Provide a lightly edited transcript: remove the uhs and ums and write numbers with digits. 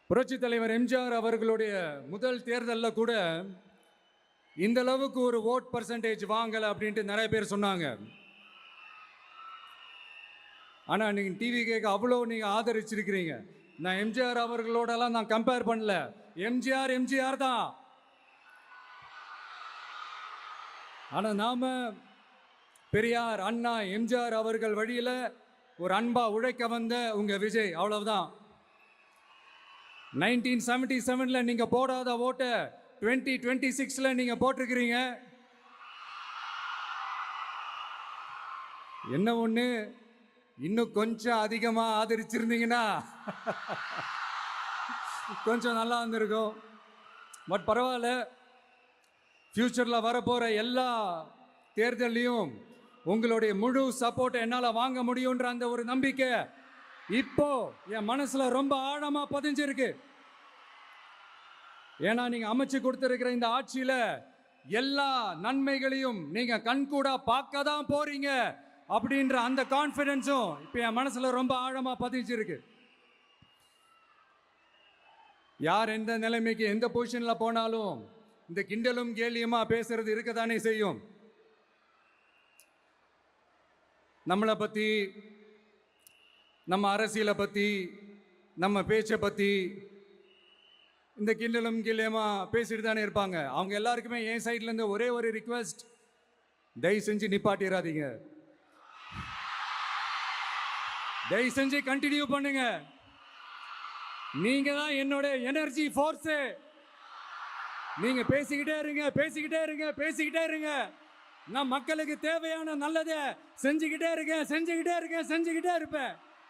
புரட்சி தலைவர் எம்ஜிஆர் அவர்களுடைய முதல் தேர்தலில் கூட இந்த அளவுக்கு ஒரு ஓட் பர்சன்டேஜ் வாங்கலை அப்படின்ட்டு நிறைய பேர் சொன்னாங்க. ஆனால் நீங்கள் டிவி கேட்க அவ்வளோ நீங்கள் ஆதரிச்சிருக்கிறீங்க. நான் எம்ஜிஆர் அவர்களோடலாம் நான் கம்பேர் பண்ணல. எம்ஜிஆர் தான். ஆனால் நாம் பெரியார், அண்ணா, எம்ஜிஆர் அவர்கள் வழியில் ஒரு அன்பா உழைக்க வந்த உங்கள் விஜய், அவ்வளவுதான். 1977 நீங்கள் போடாத ஓட்டை 2026 நீங்கள் போட்டிருக்கிறீங்க. என்ன ஒன்று, இன்னும் கொஞ்சம் அதிகமாக ஆதரிச்சிருந்தீங்கன்னா கொஞ்சம் நல்லா இருந்திருக்கும். பட் பரவாயில்ல, ஃப்யூச்சரில் வரப்போகிற எல்லா தேர்தலையும் உங்களுடைய முழு சப்போர்ட்டை என்னால் வாங்க முடியுன்ற அந்த ஒரு நம்பிக்கை இப்போ என் மனசில் ரொம்ப ஆழமாக பதிஞ்சிருக்கு. ஏன்னா நீங்கள் அமைச்சு கொடுத்துருக்கிற இந்த ஆட்சியில் எல்லா நன்மைகளையும் நீங்கள் கண்கூடா பார்க்க தான் போறீங்க அப்படின்ற அந்த கான்ஃபிடென்ஸும் இப்போ என் மனசில் ரொம்ப ஆழமாக பதிஞ்சிருக்கு. யார் எந்த நிலைமைக்கு எந்த பொசிஷனில் போனாலும் இந்த கிண்டலும் கேலியுமா பேசுறது இருக்க தானே செய்யும். நம்மளை பற்றி, நம்ம அரசியலை பற்றி, நம்ம பேச்சை பற்றி இந்த கிண்டலும் கேலியுமா பேசிட்டு தானே இருப்பாங்க. அவங்க எல்லாருக்குமே என் சைட்லேருந்து ஒரே ஒரு ரிக்வெஸ்ட், தயவு செஞ்சு நிப்பாட்டிடாதீங்க. தயவு செஞ்சு கண்டினியூ பண்ணுங்க. நீங்க தான் என்னோட எனர்ஜி ஃபோர்ஸ். நீங்க பேசிக்கிட்டே இருங்க, பேசிக்கிட்டே இருங்க, பேசிக்கிட்டே இருங்க. நான் மக்களுக்கு தேவையான நல்லதை செஞ்சுக்கிட்டே இருக்கேன், செஞ்சுக்கிட்டே இருக்கேன், செஞ்சுக்கிட்டே இருப்பேன்.